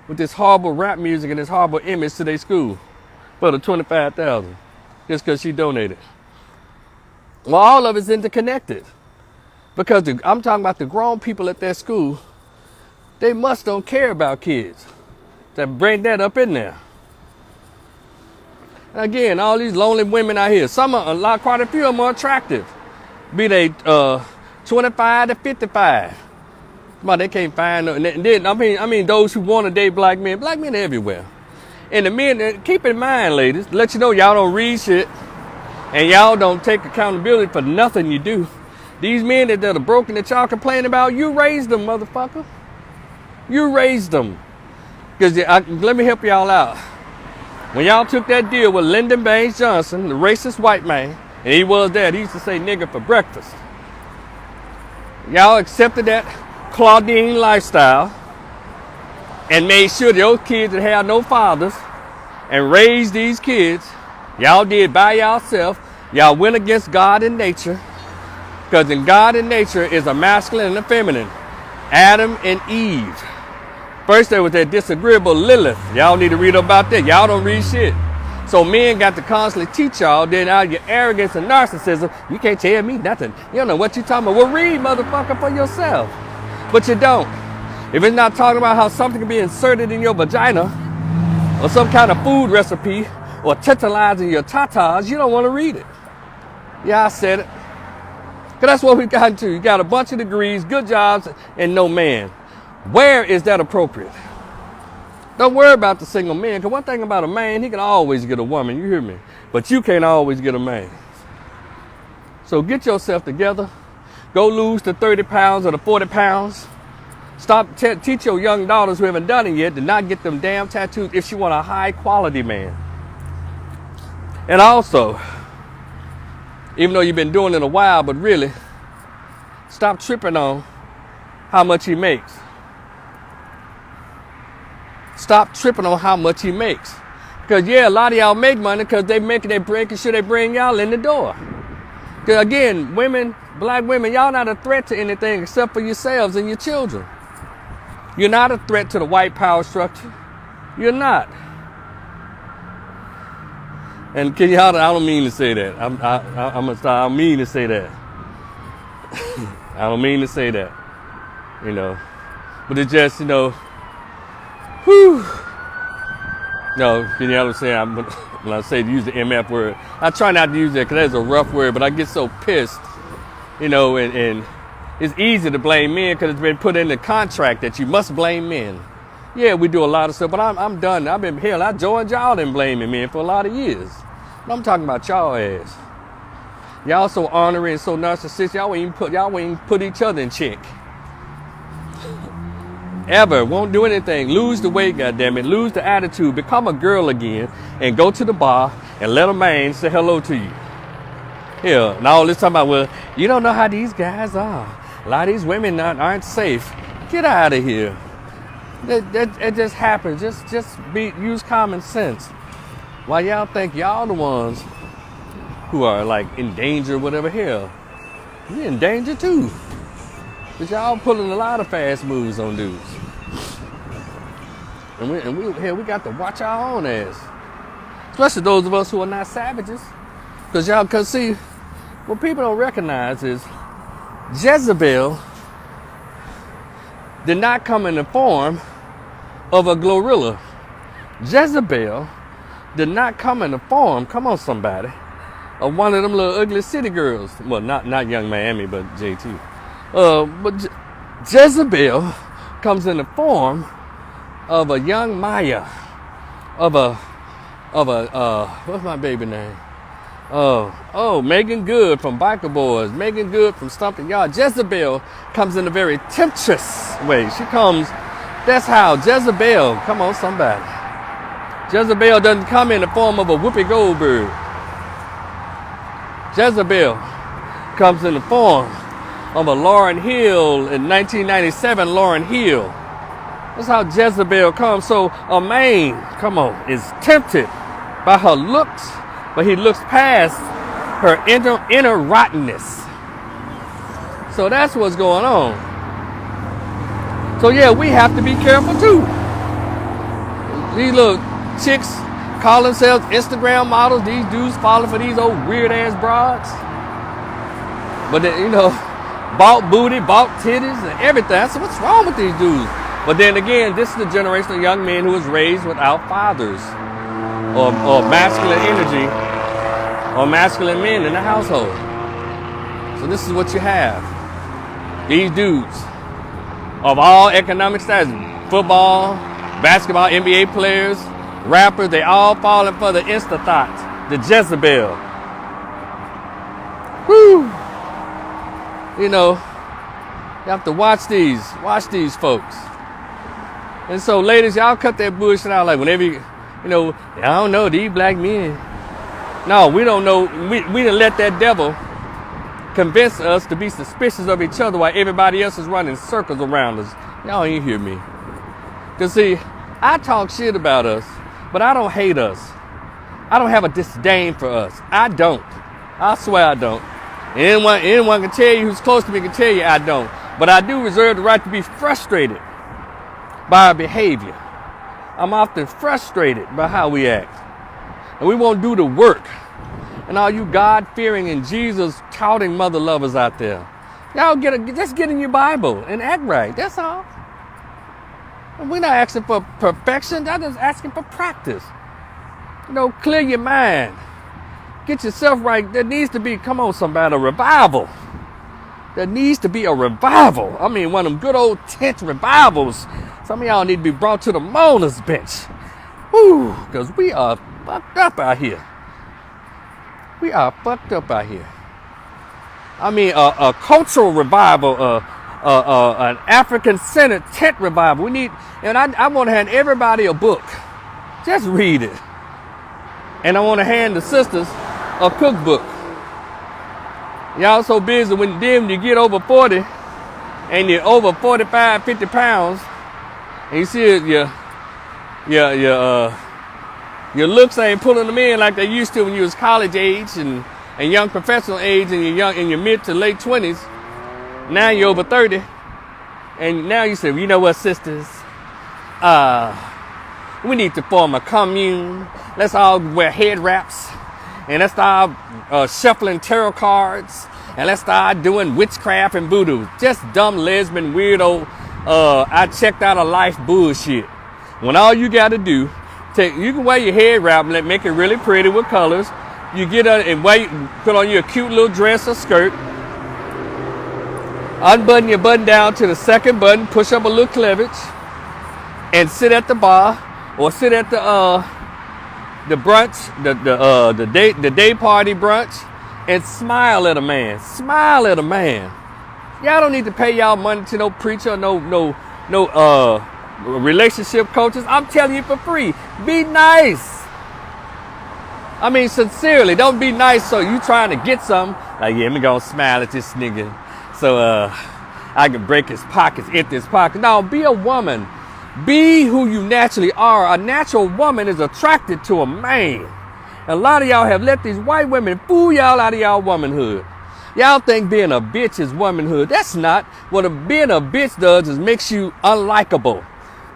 with this horrible rap music and this horrible image to their school for the $25,000 just because she donated. Well, all of it's interconnected because I'm talking about the grown people at that school. They don't care about kids. That bring that up in there. Again, all these lonely women out here, quite a few of them are attractive. Be they 25 to 55. But they can't find, and then, I mean those who want to date black men are everywhere. And the men, keep in mind, ladies, let you know y'all don't read shit and y'all don't take accountability for nothing you do. These men that are broken that y'all complain about, you raised them, motherfucker. You raised them. Because let me help y'all out. When y'all took that deal with Lyndon Baines Johnson, the racist white man, and he was that, he used to say nigger for breakfast. Y'all accepted that Claudine lifestyle and made sure those kids that have no fathers and raised these kids. Y'all did by yourself. Y'all went against God and nature. Because in God and nature is a masculine and a feminine. Adam and Eve. First there was that disagreeable Lilith. Y'all need to read about that. Y'all don't read shit. So men got to constantly teach y'all, then out of your arrogance and narcissism, you can't tell me nothing. You don't know what you're talking about. Well, read, motherfucker, for yourself. But you don't. If it's not talking about how something can be inserted in your vagina, or some kind of food recipe, or tantalizing your tatas, you don't want to read it. Yeah, I said it. Because that's what we got into. You got a bunch of degrees, good jobs, and no man. Where is that appropriate? Don't worry about the single man, because one thing about a man, he can always get a woman, you hear me? But you can't always get a man. So get yourself together. Go lose the 30 pounds or the 40 pounds. Stop, teach your young daughters who haven't done it yet to not get them damn tattoos if she want a high quality man. And also, even though you've been doing it a while, but really, stop tripping on how much he makes. Stop tripping on how much he makes. Because, yeah, a lot of y'all make money because they making sure they bring y'all in the door. Because, again, women, black women, y'all not a threat to anything except for yourselves and your children. You're not a threat to the white power structure. You're not. And can y'all, I don't mean to say that. I'm gonna stop. I don't mean to say that. I don't mean to say that. You know. But it's just, you know, whew. No, can y'all understand? When I say to use the MF word, I try not to use that because that's a rough word, but I get so pissed, you know, and it's easy to blame men because it's been put in the contract that you must blame men. Yeah, we do a lot of stuff, but I'm done. I joined y'all in blaming men for a lot of years. I'm talking about y'all ass. Y'all so honoring and so narcissistic, y'all won't even put each other in check. Ever. Won't do anything. Lose the weight, goddammit. Lose the attitude. Become a girl again and go to the bar and let a man say hello to you. Yeah, and all this talking about, well, you don't know how these guys are. A lot of these women aren't safe. Get out of here. It just happens. Just use common sense. Why y'all think y'all the ones who are like in danger, whatever hell? We in danger too. But y'all pulling a lot of fast moves on dudes. And we got to watch our own ass. Especially those of us who are not savages. Cause see, what people don't recognize is Jezebel did not come in the form of a glorilla. Jezebel did not come in the form, come on somebody, of one of them little ugly city girls. Well, not Young Miami, but JT. But Jezebel comes in the form of a young Maya, of a what's my baby name? Megan Good from Biker Boys, Megan Good from Stomping Yard. Jezebel comes in a very temptress way. She comes, that's how Jezebel, come on somebody. Jezebel doesn't come in the form of a Whoopi Goldberg. Jezebel comes in the form of a Lauryn Hill in 1997, Lauryn Hill. That's how Jezebel comes. So a man, come on, is tempted by her looks, but he looks past her inner rottenness. So that's what's going on. So yeah, we have to be careful too. These little chicks call themselves Instagram models. These dudes falling for these old weird ass broads. But then, you know, bought booty, bought titties, and everything. So what's wrong with these dudes? But then again, this is the generation of young men who was raised without fathers or masculine energy or masculine men in the household. So this is what you have. These dudes of all economic status, football, basketball, NBA players, rappers, they all falling for the Insta thoughts, the Jezebel. Whew. You know, you have to watch these folks. And so, ladies, y'all cut that bullshit out. Like whenever you know, I don't know, these black men. No, we don't know. We done let that devil convince us to be suspicious of each other while everybody else is running circles around us. Y'all ain't hear me. Because see, I talk shit about us, but I don't hate us. I don't have a disdain for us. I don't. I swear I don't. Anyone can tell you who's close to me can tell you I don't. But I do reserve the right to be frustrated by our behavior. I'm often frustrated by how we act. and we won't do the work. And all you God-fearing and Jesus-touting mother lovers out there, y'all just get in your Bible and act right. That's all. And we're not asking for perfection. That's just asking for practice. Clear your mind. Get yourself right. There needs to be, come on somebody, a revival. There needs to be a revival. I mean, one of them good old tent revivals. Some of y'all need to be brought to the mourner's bench. Woo, because we are fucked up out here. We are fucked up out here. I mean, a cultural revival, an African-centered tent revival. We need, and I want to hand everybody a book. Just read it. And I want to hand the sisters a cookbook. Y'all so busy when you get over 40 and you're over 45, 50 pounds, and you see your looks ain't pulling them in like they used to when you was college age and young professional age and you're in your mid to late 20s. Now you're over 30. And now you say, well, you know what, sisters? We need to form a commune. Let's all wear head wraps. And let's start shuffling tarot cards. And let's start doing witchcraft and voodoo. Just dumb lesbian weirdo. I checked out of life bullshit. When all you got to do, you can wear your head wrap and make it really pretty with colors. You get and put on your cute little dress or skirt. Unbutton your button down to the second button. Push up a little cleavage. And sit at the bar or sit at the brunch, the day party brunch, and smile at a man. Smile at a man. Y'all don't need to pay y'all money to no preacher, no relationship coaches. I'm telling you for free. Be nice. I mean, sincerely, don't be nice so you trying to get something. Like, yeah, me gonna smile at this nigga so I can break his pockets, empty his pockets. No, be a woman. Be who you naturally are. A natural woman is attracted to a man. A lot of y'all have let these white women fool y'all out of y'all womanhood. Y'all think being a bitch is womanhood. That's not. What being a bitch does is makes you unlikable.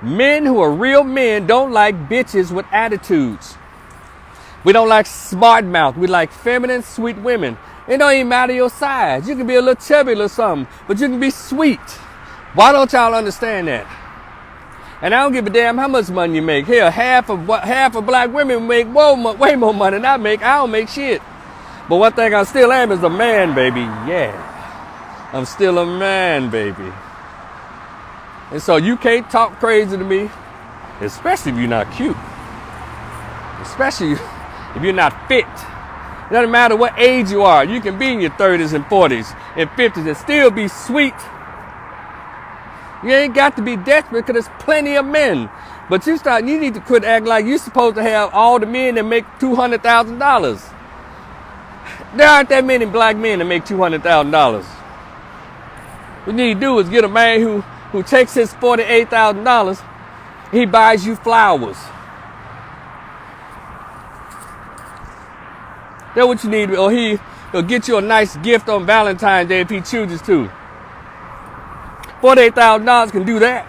Men who are real men don't like bitches with attitudes. We don't like smart mouth. We like feminine, sweet women. It don't even matter your size. You can be a little chubby or something, but you can be sweet. Why don't y'all understand that? And I don't give a damn how much money you make. Hell, half of black women make way more money than I make. I don't make shit. But one thing I still am is a man, baby. Yeah. I'm still a man, baby. And so you can't talk crazy to me, especially if you're not cute. Especially if you're not fit. It doesn't matter what age you are. You can be in your 30s and 40s and 50s and still be sweet. You ain't got to be desperate because there's plenty of men. But you need to quit acting like you're supposed to have all the men that make $200,000. There aren't that many black men that make $200,000. What you need to do is get a man who takes his $48,000, he buys you flowers. That's what you need. Or he'll get you a nice gift on Valentine's Day if he chooses to. $48,000 can do that.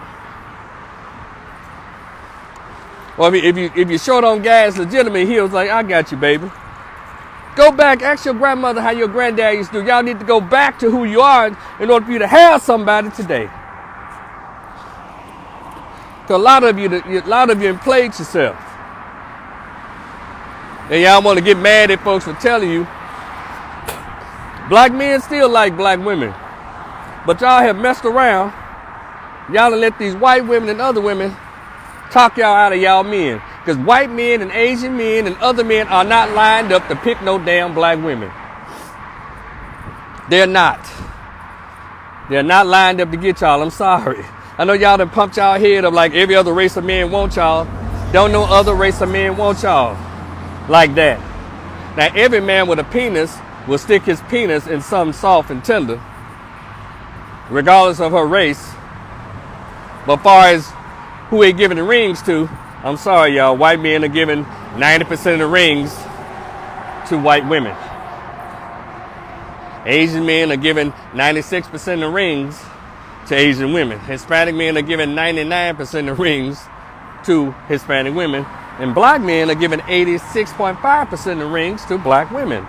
Or if you're short on gas, legitimate, he was like, I got you, baby. Go back, ask your grandmother how your granddad used to do. Y'all need to go back to who you are in order for you to have somebody today. Because a lot of you played yourself. And y'all want to get mad at folks for telling you. Black men still like black women. But y'all have messed around. Y'all have let these white women and other women talk y'all out of y'all men. Because white men and Asian men and other men are not lined up to pick no damn black women. They're not. They're not lined up to get y'all. I'm sorry. I know y'all done pumped y'all head up like every other race of men want y'all. Don't no other race of men want y'all like that. Now every man with a penis will stick his penis in something soft and tender, regardless of her race. But as far as who ain't giving the rings to, I'm sorry, y'all. White men are giving 90% of the rings to white women. Asian men are giving 96% of the rings to Asian women. Hispanic men are giving 99% of the rings to Hispanic women. And black men are giving 86.5% of rings to black women.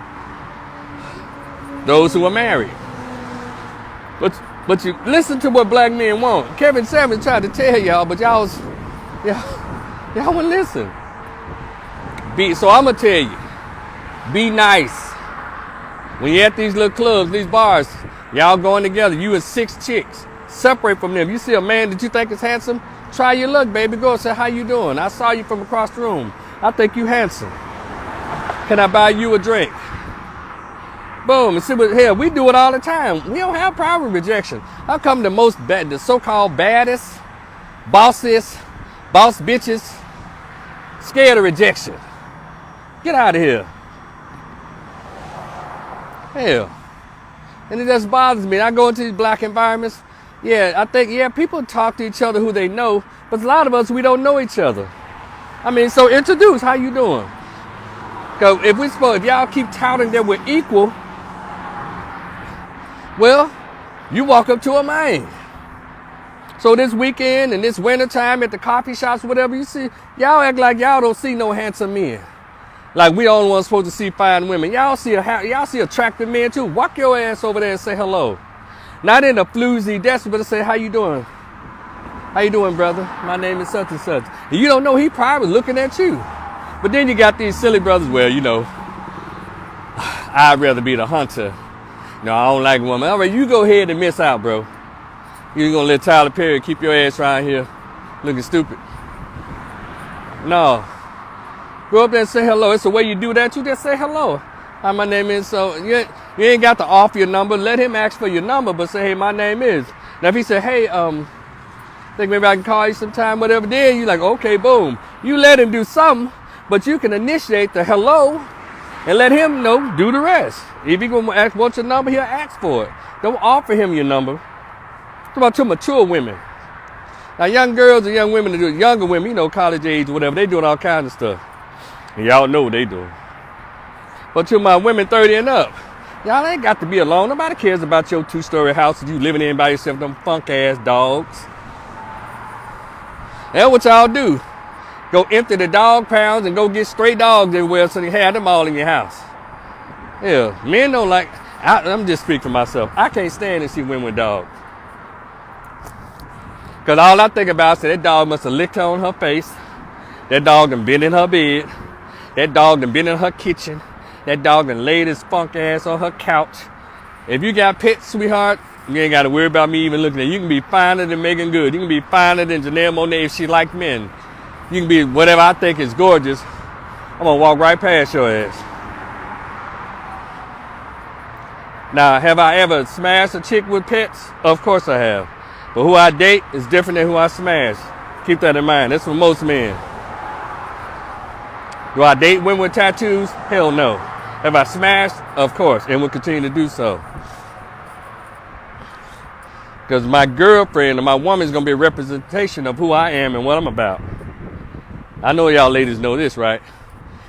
Those who are married. But you listen to what black men want. Kevin Samuels tried to tell y'all, but y'all wouldn't listen. So I'm going to tell you, be nice. When you're at these little clubs, these bars, y'all going together, you and 6 chicks, separate from them. You see a man that you think is handsome, try your luck, baby. Go and say, how you doing? I saw you from across the room. I think you handsome. Can I buy you a drink? Boom. And see what, hell, we do it all the time. We don't have problem with rejection. How come the so-called baddest, boss bitches, scared of rejection? Get out of here. Hell. And it just bothers me. I go into these black environments. I think people talk to each other who they know, but a lot of us, we don't know each other. I mean, so introduce, how you doing? Because if y'all keep touting that we're equal, well, you walk up to a man. So this weekend and this winter time at the coffee shops, whatever you see, y'all act like y'all don't see no handsome men. Like we only ones supposed to see fine women. Y'all see attractive men too. Walk your ass over there and say hello. Not in a floozy desperate, but to say, how you doing? How you doing, brother? My name is such and such. And you don't know, he probably looking at you. But then you got these silly brothers, well, I'd rather be the hunter. No, I don't like women. All right, you go ahead and miss out, bro. You're going to let Tyler Perry keep your ass around here looking stupid. No. Go up there and say hello. It's the way you do that. You just say hello. Hi, my name is so. You ain't got to offer your number. Let him ask for your number, but say, hey, my name is. Now, if he say, hey, think maybe I can call you sometime, whatever, then you like, okay, boom. You let him do something, but you can initiate the hello and let him do the rest. If he going to want your number, he'll ask for it. Don't offer him your number. It's about two mature women. Now, young girls and young women, younger women, college age or whatever, they doing all kinds of stuff. And y'all know what they do. But to my women 30 and up, y'all ain't got to be alone. Nobody cares about your 2-story house that you living in by yourself, them funk-ass dogs. That's what y'all do. Go empty the dog pounds and go get stray dogs everywhere so you have them all in your house. Yeah, men don't like, I'm just speaking for myself. I can't stand to see women with dogs. Because all I think about is that dog must have licked her on her face. That dog done been in her bed. That dog done been in her kitchen. That dog done laid his funk ass on her couch. If you got pets, sweetheart, you ain't got to worry about me even looking at you. You can be finer than Megan Good. You can be finer than Janelle Monáe if she like men. You can be whatever I think is gorgeous. I'm going to walk right past your ass. Now, have I ever smashed a chick with pets? Of course I have. But who I date is different than who I smash. Keep that in mind. That's for most men. Do I date women with tattoos? Hell no. Have I smashed? Of course, and will continue to do so. Because my girlfriend or my woman is going to be a representation of who I am and what I'm about. I know y'all ladies know this, right?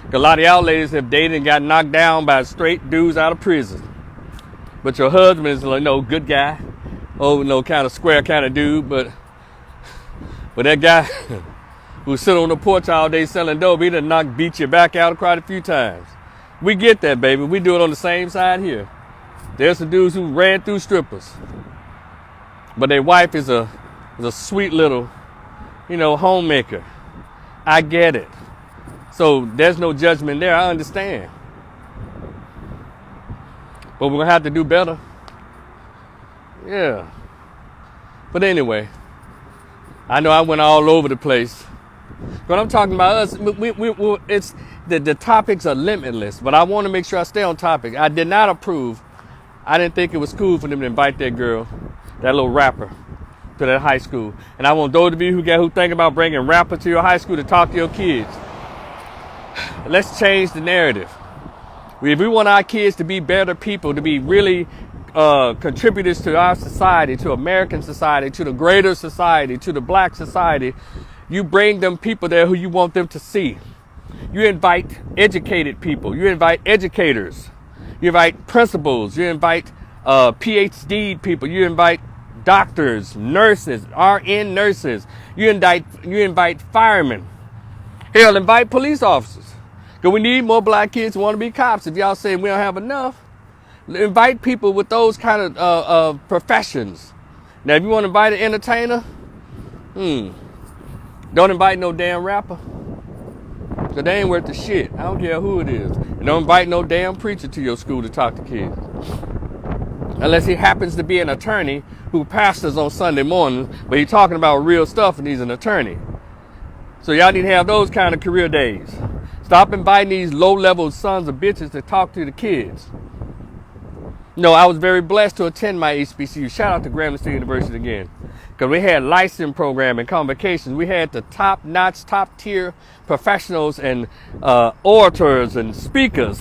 Because a lot of y'all ladies have dated and got knocked down by straight dudes out of prison. But your husband is good guy. Kind of square kind of dude. But that guy who sit on the porch all day selling dope, he done beat your back out quite a few times. We get that, baby. We do it on the same side here. There's some dudes who ran through strippers. But their wife is a sweet little, homemaker. I get it. So there's no judgment there. I understand. But we're going to have to do better. Yeah. But anyway, I know I went all over the place. But I'm talking about us. It's the topics are limitless, but I want to make sure I stay on topic. I did not approve. I didn't think it was cool for them to invite that girl, that little rapper, to that high school. And I want those of you who think about bringing rappers to your high school to talk to your kids. Let's change the narrative. If we want our kids to be better people, to be really contributors to our society, to American society, to the greater society, to the black society, you bring them people there who you want them to see. You invite educated people. You invite educators. You invite principals. You invite PhD people. You invite doctors, nurses, RN nurses. You invite firemen. Hell, invite police officers. Because we need more black kids who want to be cops. If y'all say we don't have enough, invite people with those kind of professions. Now, if you want to invite an entertainer, don't invite no damn rapper. Because they ain't worth the shit. I don't care who it is. And don't invite no damn preacher to your school to talk to kids. Unless he happens to be an attorney who pastors on Sunday morning, but he's talking about real stuff and he's an attorney. So y'all need to have those kind of career days. Stop inviting these low-level sons of bitches to talk to the kids. No, I was very blessed to attend my HBCU. Shout out to Grambling State University again. Because we had licensing program and convocations. We had the top-notch, top-tier professionals and orators and speakers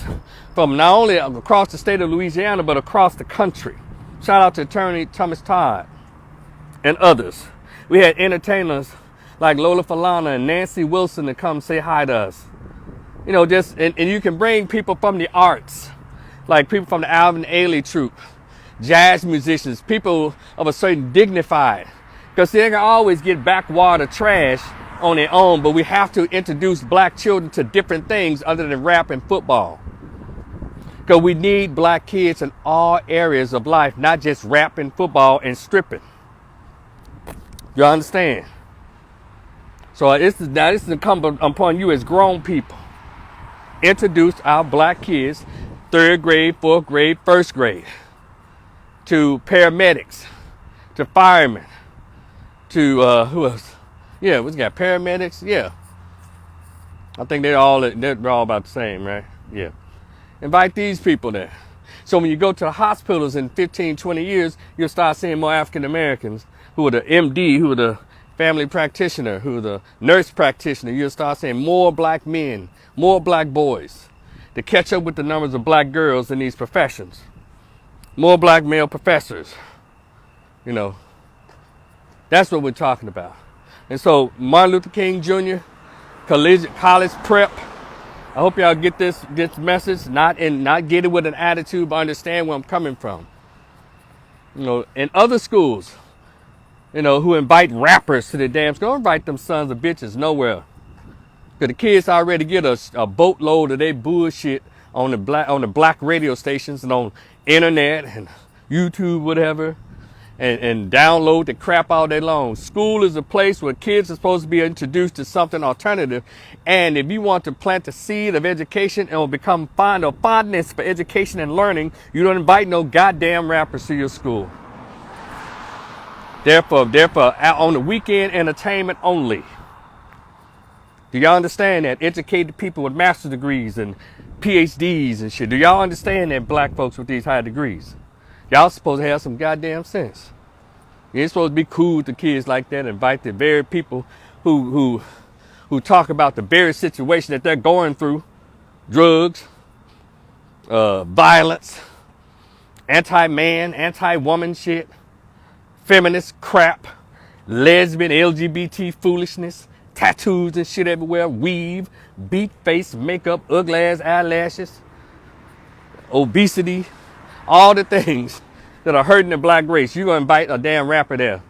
from not only across the state of Louisiana, but across the country. Shout out to Attorney Thomas Todd and others. We had entertainers like Lola Falana and Nancy Wilson to come say hi to us. You know, and you can bring people from the arts, like people from the Alvin Ailey troupe, jazz musicians, people of a certain dignified. Because they can always get backwater trash on their own, but we have to introduce black children to different things other than rap and football. Because we need black kids in all areas of life, not just rap and football and stripping. You understand? So this is incumbent upon you as grown people. Introduce our black kids, 3rd grade, 4th grade, 1st grade, to paramedics, to firemen, to who else? Yeah, we got paramedics. Yeah, I think they're all about the same, right? Yeah. Invite these people there. So when you go to the hospitals in 15, 20 years, you'll start seeing more African Americans who are the MD, who are the family practitioner, who are the nurse practitioner. You'll start seeing more black men, more black boys to catch up with the numbers of black girls in these professions. More black male professors. You know, that's what we're talking about. And so Martin Luther King Jr., college prep, I hope y'all get this message, not get it with an attitude, but understand where I'm coming from. You know, in other schools, you know, who invite rappers to their damn school, don't invite them sons of bitches nowhere. Because the kids already get a boatload of their bullshit on the black radio stations and on internet and YouTube, whatever, and download the crap all day long. School is a place where kids are supposed to be introduced to something alternative. And if you want to plant the seed of education and become fondness for education and learning, you don't invite no goddamn rappers to your school. Therefore, on the weekend entertainment only. Do y'all understand that? Educated people with master's degrees and PhDs and shit. Do y'all understand that, black folks with these high degrees? Y'all supposed to have some goddamn sense. You ain't supposed to be cool with the kids like that and invite the very people who talk about the very situation that they're going through. Drugs, violence, anti-man, anti-woman shit, feminist crap, lesbian, LGBT foolishness, tattoos and shit everywhere, weave, beat face, makeup, ugly ass eyelashes, obesity, all the things that are hurting the black race. You're going to invite a damn rapper there.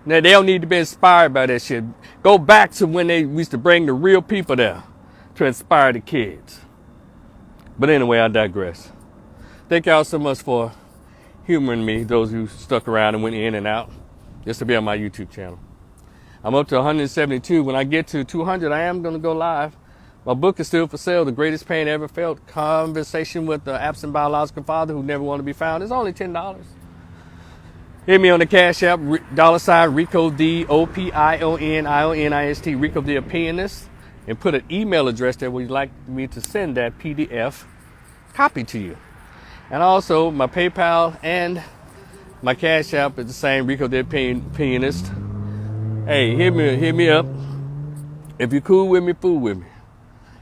Now, they don't need to be inspired by that shit. Go back to when they used to bring the real people there to inspire the kids. But anyway, I digress. Thank y'all so much for humoring me, those who stuck around and went in and out, just to be on my YouTube channel. I'm up to 172. When I get to 200, I am going to go live. My book is still for sale, The Greatest Pain I Ever Felt, Conversation with the Absent Biological Father Who Never Wanted to Be Found. It's only $10. Hit me on the Cash App, $ Rico D, OPIONIONIST, Rico the Opinionist, and put an email address there where you'd like me to send that PDF copy to you. And also, my PayPal and my Cash App is the same, Rico the Opinionist. Hey, hit me up. If you're cool with me, fool with me.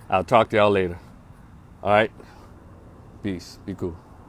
I'll talk to y'all later. All right? Peace. Be cool.